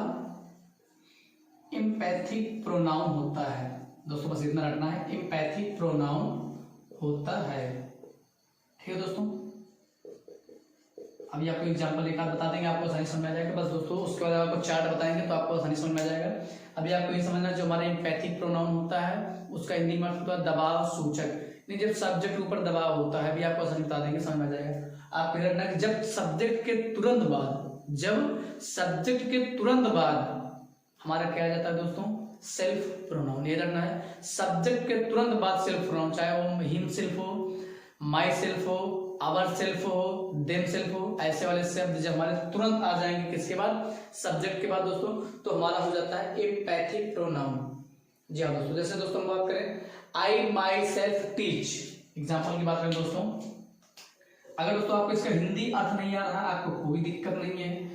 इम्पैथिक प्रोनाउन होता है। दोस्तों बस इतना रखना है, इम्पैथिक प्रोनाउन होता है। ठीक है दोस्तों, अभी आपको एग्जांपल लेकर बता देंगे, आपको आसानी समझ में आ जाएगा। बस दोस्तों उसके बाद आपको चार्ट बताएंगे तो आपको आसानी समझ में आ जाएगा। अभी आपको ये समझना जो हमारा इम्पैथिक प्रोनाउन होता है उसका हिंदी में होता है दबाव सूचक। नहीं, जब सब्जेक्ट के ऊपर दबाव होता है, अभी आपको आसानी बता देंगे, समझ में आ जाएगा। आप रखना कि जब सब्जेक्ट के तुरंत बाद, जब सब्जेक्ट के तुरंत बाद हमारा क्या आ जाता है दोस्तों, सेल्फ प्रोनाउन। ये रखना है, सब्जेक्ट के तुरंत बाद सेल्फ प्रोनाउन, चाहे वो हिम सेल्फ हो, माई सेल्फ हो, आवर सेल्फ हो, देम सेल्फ हो, ऐसे वाले शब्द जब हमारे तुरंत आ जाएंगे किसके बाद, सब्जेक्ट के बाद दोस्तों, तो हमारा हो जाता है इम्पैथिक प्रोनाउन। जी हाँ दोस्तों, जैसे दोस्तों हम बात करें आई माई सेल्फ टीच, एग्जाम्पल की बात करें दोस्तों, अगर दोस्तों आपको इसका हिंदी अर्थ नहीं आ रहा, आपको कोई दिक्कत नहीं है,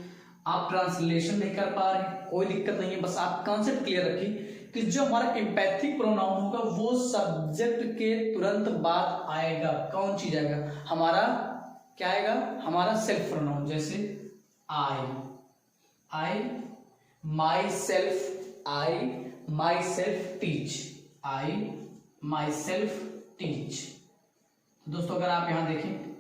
आप ट्रांसलेशन नहीं कर पा रहे, कोई दिक्कत नहीं है, बस आप कॉन्सेप्ट क्लियर रखिए कि जो हमारा इम्पैथिक प्रोनाउन होगा वो सब्जेक्ट के तुरंत बाद आएगा। कौन चीज आएगा, हमारा क्या आएगा, हमारा सेल्फ प्रोनाउन। जैसे I myself teach, I myself teach. दोस्तों अगर आप यहां देखें,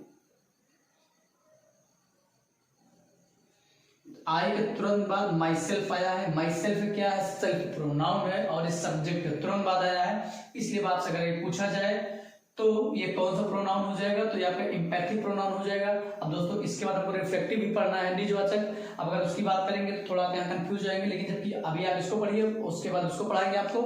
आई के तुरंत बाद माई सेल्फ आया है, माई सेल्फ क्या है, सेल्फ प्रोनाउन है, और इस सब्जेक्ट के तुरंत बाद आया है, इसलिए आपसे अगर ये पूछा जाए तो ये कौन सा प्रोनाउन हो जाएगा, तो ये आपका इम्पैथिक प्रोनाउन हो जाएगा। अब दोस्तों इसके बाद आपको रिफ्लेक्टिव भी पढ़ना है, निजवाचक। अब अगर उसकी बात करेंगे तो थोड़ा यहाँ कंफ्यूज जाएंगे, लेकिन जबकि अभी आप इसको पढ़िए, उसके बाद उसको पढ़ाएंगे आपको,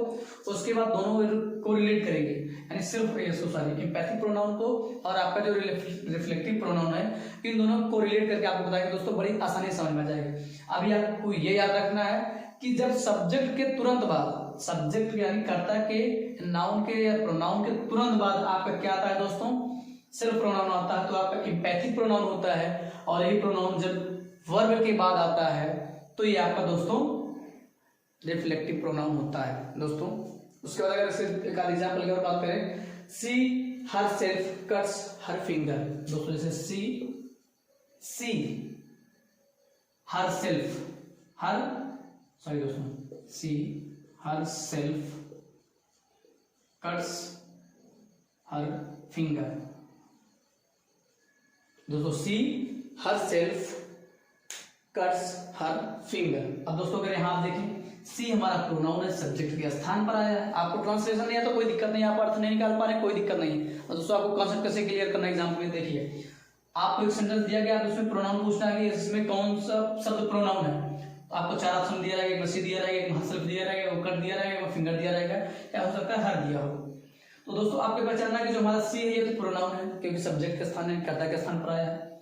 उसके बाद दोनों को रिलेट करेंगे, यानी सिर्फ इम्पैथिक प्रोनाउन को और आपका जो रिफ्लेक्टिव प्रोनाउन है, इन दोनों को रिलेट करके आपको बताएंगे दोस्तों, बड़ी आसानी से समझ में आ जाएगी। अभी आपको ये याद रखना है कि जब सब्जेक्ट के तुरंत बाद, सब्जेक्ट यानी कर्ता के, नाउन के या प्रोनाउन के तुरंत बाद आपका क्या आता है दोस्तों, सेल्फ प्रोनाउन आता है, तो आपका इम्पैथिक प्रोनाउन होता है। और ये प्रोनाउन जब वर्ब के बाद आता है तो ये आपका दोस्तों रिफ्लेक्टिव प्रोनाउन होता है दोस्तों। उसके बाद अगर एक एग्जांपल की बात करें, सी हर सेल्फ कट्स हर फिंगर। दोस्तों जैसे सी हर सेल्फ, सी हर सेल्फ कट्स हर फिंगर। दोस्तों सी हर सेल्फ कट्स हर फिंगर। अब दोस्तों अगर यहां आप देखें, सी हमारा प्रोनाउन है, सब्जेक्ट के स्थान पर आया है। आपको ट्रांसलेशन नहीं है तो कोई दिक्कत नहीं, आप अर्थ नहीं निकाल पा रहे, कोई दिक्कत नहीं है। और दोस्तों आपको कॉन्सेप्ट कैसे क्लियर करना है, एग्जाम्पल में देखिए, आपको एक सेंटेंस दिया गया, आप उसमें प्रोनाउन पूछना है कि इसमें कौन सा शब्द प्रोनाउन है। आपको 4 ऑप्शन दिया रहेगा, एक सी दिया रहेगा, एक सेल्फ दिया रहेगा, वो कट दिया रहेगा, वो फिंगर दिया रहेगा, या हो सकता है हर दिया हो। तो दोस्तों आपको पहचानना कि जो हमारा सी है ये तो प्रोनाउन है, क्योंकि सब्जेक्ट के स्थान है, कर्ता के स्थान पर आया है।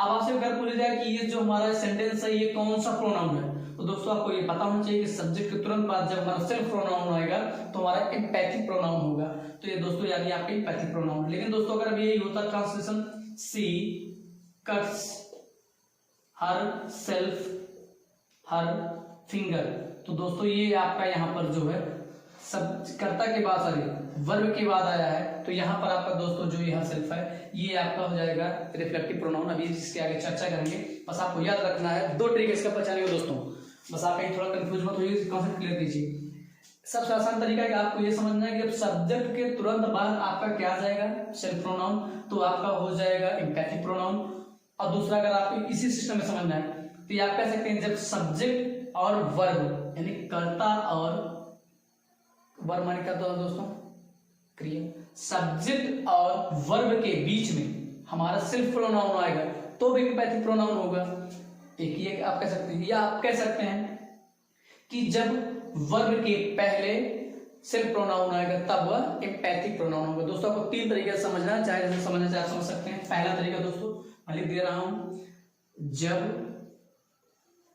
अब आपसे अगर पूछा जाए कि ये जो हमारा सेंटेंस है ये कौन सा प्रोनाउन है, तो दोस्तों आपको ये पता होना चाहिए कि सब्जेक्ट के तुरंत बाद जब हमारा सेल्फ प्रोनाउन आएगा तो हमारा इम्पैथिक प्रोनाउन होगा। तो ये दोस्तों यानी आपका इम्पैथिक प्रोनाउन। लेकिन दोस्तों अगर यही होता ट्रांसलेशन, सी कट्स हर सेल्फ हर फिंगर, तो दोस्तों ये आपका यहाँ पर जो है सब कर्ता के बाद, सॉरी वर्ब के बाद आया है, तो यहाँ पर आपका दोस्तों जो यहाँ सेल्फ है ये आपका हो जाएगा रिफ्लेक्टिव प्रोनाउन। अभी इसके आगे चर्चा करेंगे, बस आपको याद रखना है 2 ट्रिक इसका पहचानेंगे दोस्तों, बस आप कहीं थोड़ा कंफ्यूज मत होइए, कॉन्सेप्ट क्लियर कीजिए। सबसे आसान तरीका है कि आपको ये समझना है कि जब सब्जेक्ट के तुरंत बाद आपका क्या आ जाएगा, सेल्फ प्रोनाउन, तो आपका हो जाएगा इम्पैथिक प्रोनाउन। और दूसरा अगर आपको इसी सिस्टम में समझना है तो ये आप कह सकते हैं जब सब्जेक्ट और वर्ब यानी कर्ता और वर्ब माने क्या दोस्तों, क्रिया, सब्जेक्ट और वर्ब के बीच में हमारा सेल्फ प्रोनाउन आएगा तो भी इम्पैथिक प्रोनाउन होगा। एक ये आप कह सकते हैं, या आप कह सकते हैं कि जब वर्ब के पहले सेल्फ प्रोनाउन आएगा तब वह इम्पैथिक प्रोनाउन होगा। दोस्तों आपको 3 तरीके से समझना है, चाहे जैसे समझना चाहे समझ सकते हैं। पहला तरीका दोस्तों लिख दे रहा हूं, जब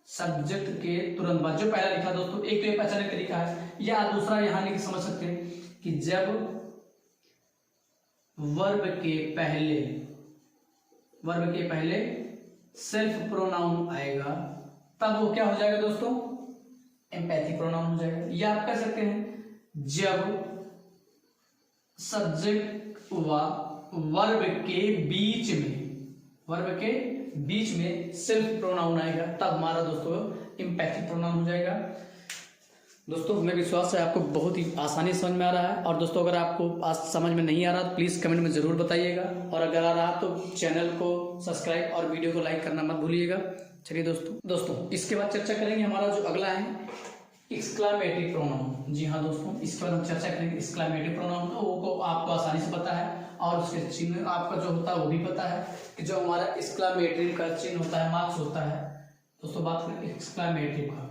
सब्जेक्ट के तुरंत बाद, जो पहला लिखा दोस्तों, एक तो ये पहचानने का तरीका है, या दूसरा यहां लिख समझ सकते हैं कि जब वर्ब के पहले सेल्फ प्रोनाउन आएगा तब वो क्या हो जाएगा दोस्तों, एम्पैथी प्रोनाउन हो जाएगा। या आप कह सकते हैं जब सब्जेक्ट व वर्ब के बीच में सेल्फ प्रोनाउन आएगा तब हमारा दोस्तों एम्पैथी प्रोनाउन हो जाएगा। दोस्तों हमें विश्वास है आपको बहुत ही आसानी से समझ में आ रहा है। और दोस्तों अगर आपको आज समझ में नहीं आ रहा तो प्लीज़ कमेंट में ज़रूर बताइएगा, और अगर आ रहा तो चैनल को सब्सक्राइब और वीडियो को लाइक करना मत भूलिएगा। चलिए दोस्तों इसके बाद चर्चा करेंगे हमारा जो अगला है एक्सक्लामेटरी प्रोनाउन। जी हाँ दोस्तों, इसके बाद हम चर्चा करेंगे एक्सक्लामेटरी प्रोनाउन का। वो को आपको आसानी से पता है और उसके चिन्ह आपका जो होता है वो भी पता है कि जो हमारा एक्सक्लामेटरी का चिन्ह होता है, मार्क्स होता है। दोस्तों बात करें एक्सक्लामेटरी का,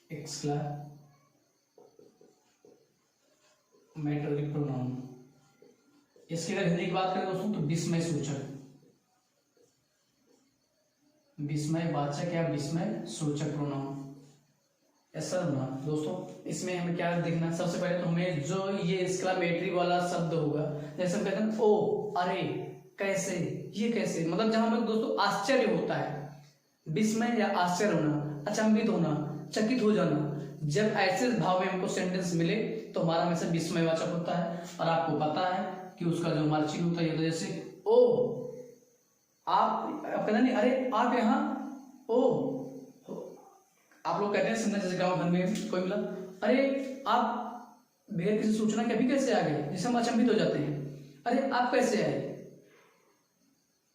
एक्सक्लामेटरी प्रोनाउन, इसकी अगर हिंदी की बात करें दोस्तों तो विस्मय सूचक, विस्मयवाचक या विस्मय सूचक प्रोनाउन, ऐसा ना दोस्तों। इसमें हमें क्या देखना, सबसे पहले तो हमें जो ये एक्सक्लामेटरी वाला शब्द होगा, जैसे हम कहते हैं ओ, अरे, कैसे, ये कैसे, मतलब जहां हमें दोस्तों आश्चर्य होता है, विस्मय या आश्चर्य होना, अचंभित होना, चकित हो जाना, जब ऐसे भाव में हमको सेंटेंस मिले तो हमारा हमेशा विस्मयवाचक होता है। और आपको पता है कि उसका जो हमारा चिन्ह होता है, जैसे ओ, आप कहते नहीं, अरे आप यहाँ, ओ, आप लोग कहते हैं सुनना, जैसे गांव घर में कोई मिला, अरे आप बगैर किसी सूचना के अभी कैसे आ गए, जिससे हम अचंभित हो जाते हैं, अरे आप कैसे आए।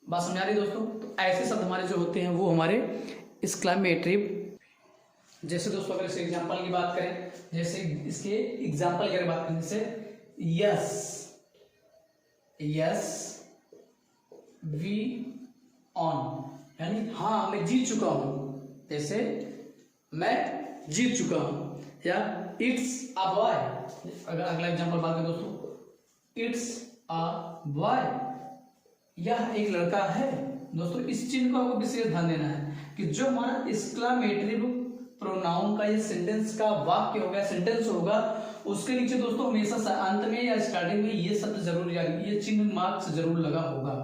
बात समझ आ रही दोस्तों। तो ऐसे शब्द हमारे जो होते हैं वो हमारे एक्सक्लामेटरी। जैसे दोस्तों अगर इसे एग्जांपल की बात करें, जैसे इसके एग्जांपल की अगर बात करें, जैसे यस वी ऑन, यानी हाँ मैं जीत चुका हूं, जैसे मैं जीत चुका हूं। या इट्स अ बॉय, अगर अगला एग्जांपल बात करें दोस्तों, इट्स अ बॉय, यह एक लड़का है। दोस्तों इस चिन्ह को आपको विशेष ध्यान देना है कि जो हमारा एक्सक्लामेटरी प्रोनाउन का ये सेंटेंस का वाक्य होगा, सेंटेंस होगा, उसके नीचे दोस्तों हमेशा अंत में या स्टार्टिंग में ये शब्द जरूर, यानी ये चिन्ह मार्क्स जरूर लगा होगा।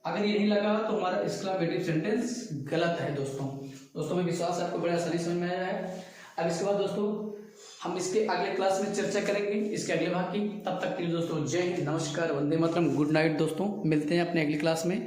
अगर ये नहीं लगा तो हमारा एक्सक्लामेटरी सेंटेंस गलत है दोस्तों में विश्वास है आपको बड़े आसानी समझ में आया है। अब इसके बाद दोस्तों हम इसके अगले क्लास में चर्चा करेंगे इसके अगले भाग की। तब तक के लिए दोस्तों जय हिंद, नमस्कार, वंदे मातरम, गुड नाइट दोस्तों। मिलते हैं अपने अगली क्लास में।